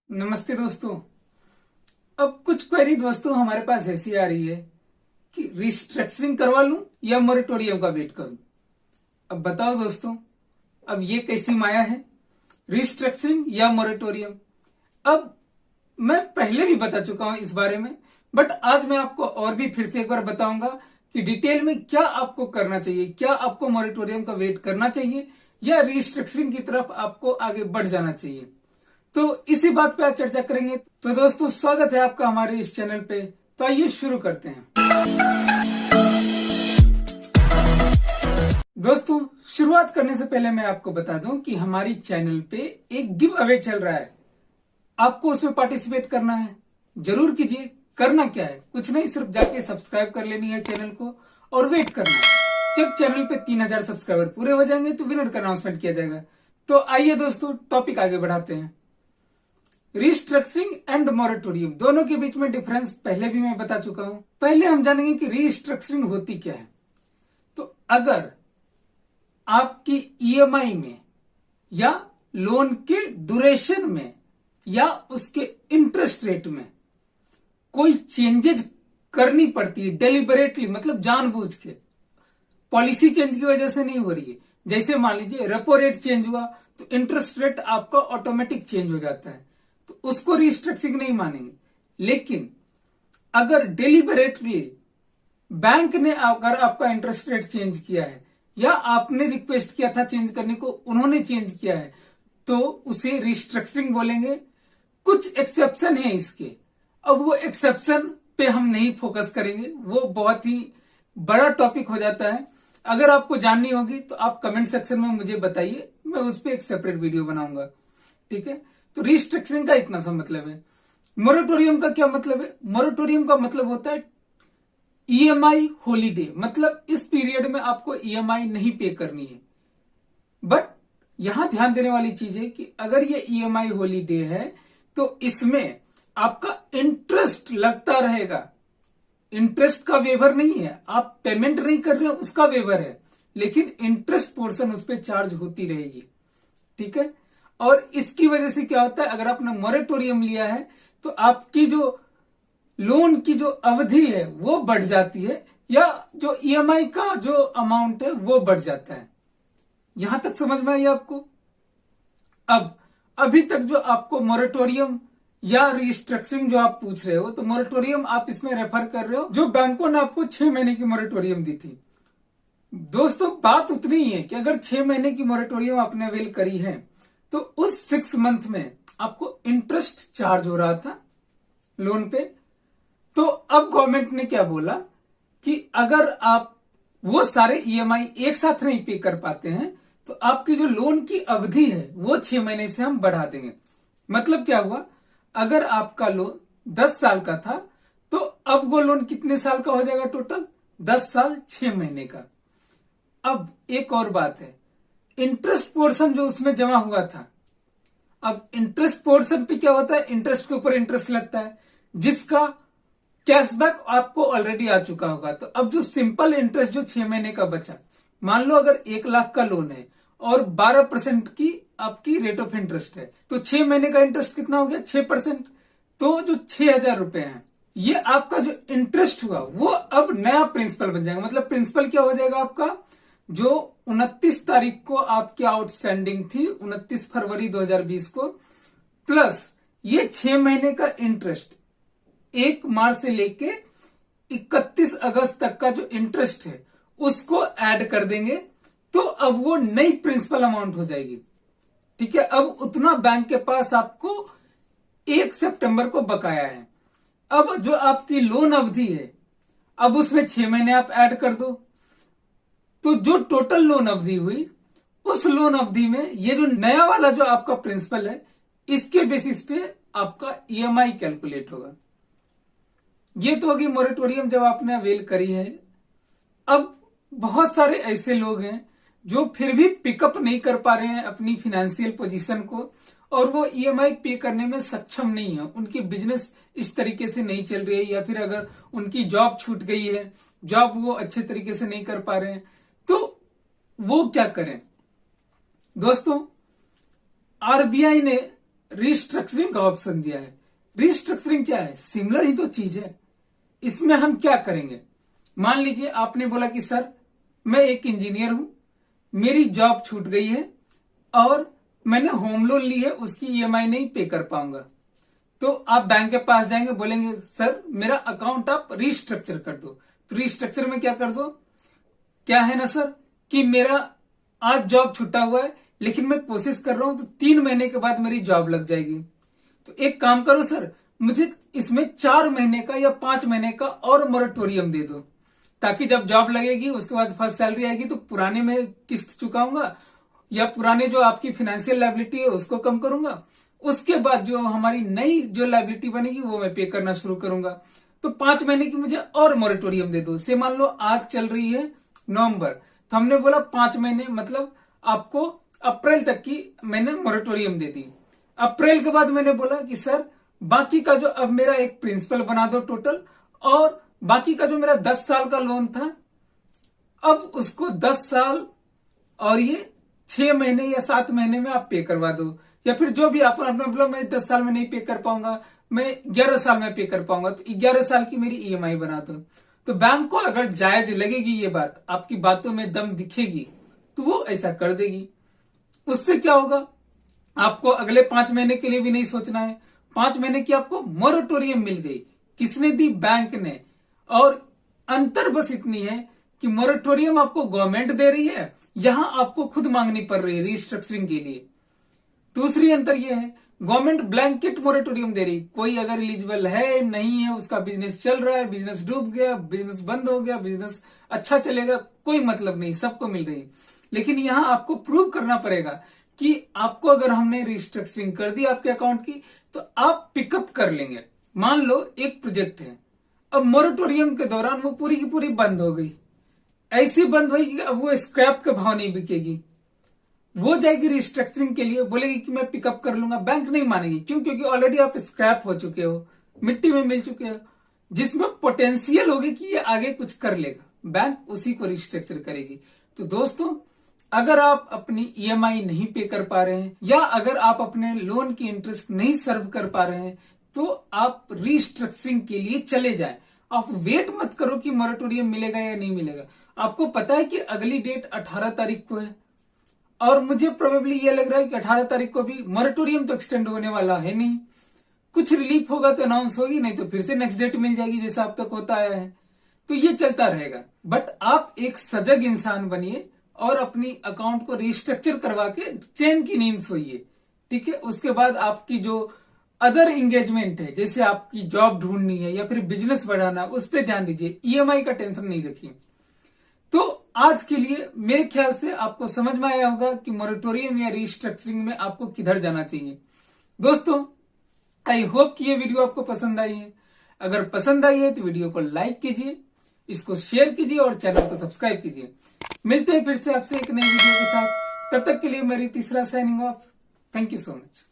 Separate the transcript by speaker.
Speaker 1: नमस्ते दोस्तों। अब कुछ क्वेरी दोस्तों हमारे पास ऐसी आ रही है कि रिस्ट्रक्चरिंग करवा लूं या मोरेटोरियम का वेट करूं। अब बताओ दोस्तों, अब ये कैसी माया है, रिस्ट्रक्चरिंग या मोरेटोरियम। अब मैं पहले भी बता चुका हूं इस बारे में, बट आज मैं आपको और भी फिर से एक बार बताऊंगा कि डिटेल में क्या आपको करना चाहिए। क्या आपको मोरेटोरियम का वेट करना चाहिए या रिस्ट्रक्चरिंग की तरफ आपको आगे बढ़ जाना चाहिए। तो इसी बात पे आज चर्चा करेंगे। तो दोस्तों, स्वागत है आपका हमारे इस चैनल पे। तो आइए शुरू करते हैं। दोस्तों, शुरुआत करने से पहले मैं आपको बता दूं कि हमारी चैनल पे एक गिव अवे चल रहा है। आपको उसमें पार्टिसिपेट करना है, जरूर कीजिए। करना क्या है, कुछ नहीं, सिर्फ जाके सब्सक्राइब कर लेनी है चैनल को और वेट करना है। जब चैनल पे 3000 सब्सक्राइबर पूरे हो जाएंगे तो विनर का अनाउंसमेंट किया जाएगा। तो आइए दोस्तों, टॉपिक आगे बढ़ाते हैं। रिस्ट्रक्चरिंग एंड मोरेटोरियम दोनों के बीच में डिफरेंस पहले भी मैं बता चुका हूं। पहले हम जानेंगे कि रिस्ट्रक्चरिंग होती क्या है। तो अगर आपकी ईएमआई में या लोन के ड्यूरेशन में या उसके इंटरेस्ट रेट में कोई चेंजेस करनी पड़ती है डेलिबरेटली, मतलब जानबूझ के, पॉलिसी चेंज की वजह से नहीं हो रही है। जैसे मान लीजिए रेपो रेट चेंज हुआ तो इंटरेस्ट रेट आपका ऑटोमेटिक चेंज हो जाता है, तो उसको रिस्ट्रक्चरिंग नहीं मानेंगे। लेकिन अगर डेलिबरेटली बैंक ने अगर आपका इंटरेस्ट रेट चेंज किया है या आपने रिक्वेस्ट किया था चेंज करने को, उन्होंने चेंज किया है, तो उसे रिस्ट्रक्चरिंग बोलेंगे। कुछ एक्सेप्शन है इसके। अब वो एक्सेप्शन पे हम नहीं फोकस करेंगे, वो बहुत ही बड़ा टॉपिक हो जाता है। अगर आपको जाननी होगी तो आप कमेंट सेक्शन में मुझे बताइए, मैं उस पर एक सेपरेट वीडियो बनाऊंगा। ठीक है, तो रिस्ट्रक्चरिंग का इतना सा मतलब है। मोरेटोरियम का क्या मतलब है? मोरेटोरियम का मतलब होता है ईएमआई हॉलीडे, मतलब इस पीरियड में आपको ईएमआई नहीं पे करनी है। बट यहां ध्यान देने वाली चीज है कि अगर ये ईएमआई हॉलीडे है तो इसमें आपका इंटरेस्ट लगता रहेगा। इंटरेस्ट का वेवर नहीं है, आप पेमेंट नहीं कर रहे हो उसका वेवर है, लेकिन इंटरेस्ट पोर्शन उस पर चार्ज होती रहेगी। ठीक है, और इसकी वजह से क्या होता है, अगर आपने मोरेटोरियम लिया है तो आपकी जो लोन की जो अवधि है वो बढ़ जाती है, या जो ईएमआई का जो अमाउंट है वो बढ़ जाता है। यहां तक समझ में आई आपको? अब अभी तक जो आपको मोरेटोरियम या रिस्ट्रक्चरिंग जो आप पूछ रहे हो, तो मोरेटोरियम आप इसमें रेफर कर रहे हो जो बैंकों ने आपको 6 महीने की मोरेटोरियम दी थी। दोस्तों, बात उतनी ही है कि अगर 6 महीने की मोरेटोरियम आपने अवेल करी है तो उस 6 मंथ में आपको इंटरेस्ट चार्ज हो रहा था लोन पे। तो अब गवर्नमेंट ने क्या बोला कि अगर आप वो सारे ईएमआई एक साथ नहीं पे कर पाते हैं तो आपकी जो लोन की अवधि है वो 6 महीने से हम बढ़ा देंगे। मतलब क्या हुआ, अगर आपका लोन 10 साल का था तो अब वो लोन कितने साल का हो जाएगा? टोटल 10 साल 6 महीने का। अब एक और बात है, इंटरेस्ट पोर्शन जो उसमें जमा हुआ था, अब इंटरेस्ट पोर्शन पे क्या होता है, इंटरेस्ट के ऊपर इंटरेस्ट लगता है जिसका कैशबैक आपको ऑलरेडी आ चुका होगा। तो अब जो सिंपल इंटरेस्ट जो 6 महीने का बचा, मान लो अगर 1 लाख का लोन है और 12% की आपकी रेट ऑफ इंटरेस्ट है, तो 6 महीने का इंटरेस्ट कितना हो गया? 6%। तो जो 6000 रुपए है, ये आपका जो इंटरेस्ट हुआ वो अब नया प्रिंसिपल बन जाएगा। मतलब प्रिंसिपल क्या हो जाएगा आपका, जो 29 तारीख को आपकी आउटस्टैंडिंग थी, 29 फरवरी 2020 को, प्लस ये 6 महीने का इंटरेस्ट 1 मार्च से लेके 31 अगस्त तक का जो इंटरेस्ट है उसको ऐड कर देंगे, तो अब वो नई प्रिंसिपल अमाउंट हो जाएगी। ठीक है, अब उतना बैंक के पास आपको 1 सितंबर को बकाया है। अब जो आपकी लोन अवधि है, अब उसमें 6 महीने आप ऐड कर दो, तो जो टोटल लोन अवधि हुई, उस लोन अवधि में ये जो नया वाला जो आपका प्रिंसिपल है, इसके बेसिस पे आपका ईएमआई कैलकुलेट होगा। ये तो होगी मोरेटोरियम जब आपने अवेल करी है। अब बहुत सारे ऐसे लोग हैं जो फिर भी पिकअप नहीं कर पा रहे हैं अपनी फाइनेंशियल पोजीशन को, और वो ईएमआई पे करने में सक्षम नहीं है। उनकी बिजनेस इस तरीके से नहीं चल रही है, या फिर अगर उनकी जॉब छूट गई है, जॉब वो अच्छे तरीके से नहीं कर पा रहे हैं, तो वो क्या करें? दोस्तों, आरबीआई ने रिस्ट्रक्चरिंग का ऑप्शन दिया है। रिस्ट्रक्चरिंग क्या है? सिमिलर ही तो चीज है। इसमें हम क्या करेंगे? मान लीजिए आपने बोला कि सर मैं एक इंजीनियर हूं, मेरी जॉब छूट गई है और मैंने होम लोन ली है, उसकी ईएमआई नहीं पे कर पाऊंगा। तो आप बैंक के पास जाएंगे, बोलेंगे सर मेरा अकाउंट आप रिस्ट्रक्चर कर दो। तो रिस्ट्रक्चर में क्या कर दो? क्या है ना सर कि मेरा आज जॉब छूटा हुआ है, लेकिन मैं कोशिश कर रहा हूं तो 3 महीने के बाद मेरी जॉब लग जाएगी। तो एक काम करो सर, मुझे इसमें 4 महीने का या 5 महीने का और मोरेटोरियम दे दो, ताकि जब जॉब लगेगी उसके बाद फर्स्ट सैलरी आएगी तो पुराने में किस्त चुकाऊंगा या पुराने जो आपकी फाइनेंशियल लायबिलिटी है उसको कम करूंगा, उसके बाद जो हमारी नई जो लायबिलिटी बनेगी वो मैं पे करना शुरू करूंगा। तो 5 महीने की मुझे और मोरेटोरियम दे दो। से मान लो आज चल रही है नवंबर, तो हमने बोला 5 महीने मतलब आपको अप्रैल तक की मैंने मोरेटोरियम दे दी। अप्रैल के बाद मैंने बोला कि सर बाकी का जो अब मेरा एक प्रिंसिपल बना दो टोटल, और बाकी का जो मेरा 10 साल का लोन था अब उसको 10 साल और ये 6 महीने या 7 महीने में आप पे करवा दो, या फिर जो भी आप अपना बोला मैं 10 साल में नहीं पे कर पाऊंगा, मैं 11 साल में पे कर पाऊंगा, तो 11 साल की मेरी ईएमआई बना दो। तो बैंक को अगर जायज लगेगी ये बात, आपकी बातों में दम दिखेगी, तो वो ऐसा कर देगी। उससे क्या होगा? आपको अगले 5 महीने के लिए भी नहीं सोचना है। 5 महीने की आपको मोरेटोरियम मिल गई। किसने दी? बैंक ने। और अंतर बस इतनी है कि मोरेटोरियम आपको गवर्नमेंट दे रही है, यहां आपको खुद मांगनी पड़ रही है रिस्ट्रक्चरिंग के लिए। दूसरी अंतर यह है, गवर्नमेंट ब्लैंकेट मोरेटोरियम दे रही, कोई अगर एलिजिबल है नहीं है, उसका बिजनेस चल रहा है, बिजनेस डूब गया, बिजनेस बंद हो गया, बिजनेस अच्छा चलेगा, कोई मतलब नहीं, सबको मिल रही। लेकिन यहां आपको प्रूव करना पड़ेगा कि आपको अगर हमने रिस्ट्रक्चरिंग कर दी आपके अकाउंट की तो आप पिकअप कर लेंगे। मान लो एक प्रोजेक्ट है, अब मोरेटोरियम के दौरान वो पूरी की पूरी बंद हो गई, ऐसी बंद हुई कि अब वो स्क्रैप के भाव नहीं बिकेगी, वो जाएगी रिस्ट्रक्चरिंग के लिए, बोलेगी कि मैं पिकअप कर लूंगा, बैंक नहीं मानेगी। क्यों? क्योंकि ऑलरेडी आप स्क्रैप हो चुके हो, मिट्टी में मिल चुके हो, जिसमें पोटेंशियल होगी कि ये आगे कुछ कर लेगा, बैंक उसी को रिस्ट्रक्चर करेगी। तो दोस्तों अगर आप अपनी ईएमआई नहीं पे कर पा रहे हैं या अगर आप अपने लोन की इंटरेस्ट नहीं सर्व कर पा रहे हैं तो आप रिस्ट्रक्चरिंग के लिए चले जाएं। आप वेट मत करो कि मोरेटोरियम मिलेगा या नहीं मिलेगा। आपको पता है कि अगली डेट 18 तारीख को है और मुझे प्रोबेबली ये लग रहा है कि 18 तारीख को भी मोरेटोरियम तो एक्सटेंड होने वाला है नहीं। कुछ रिलीफ होगा तो अनाउंस होगी, नहीं तो फिर से नेक्स्ट डेट मिल जाएगी जैसा अब तक होता आया है। तो ये चलता रहेगा, बट आप एक सजग इंसान बनिए और अपनी अकाउंट को रिस्ट्रक्चर करवा के चैन की नींद सोइए। ठीक है, उसके बाद आपकी जो अदर एंगेजमेंट है, जैसे आपकी जॉब ढूंढनी है या फिर बिजनेस बढ़ाना, उस पर ध्यान दीजिए, ईएमआई का टेंशन नहीं रखिए। तो आज के लिए मेरे ख्याल से आपको समझ में आया होगा कि मोरेटोरियम या रिस्ट्रक्चरिंग में आपको किधर जाना चाहिए। दोस्तों आई होप कि ये वीडियो आपको पसंद आई है। अगर पसंद आई है तो वीडियो को लाइक कीजिए, इसको शेयर कीजिए और चैनल को सब्सक्राइब कीजिए। मिलते हैं फिर से आपसे एक नई वीडियो के साथ, तब तक के लिए मेरी तीसरा signing off. Thank you so much.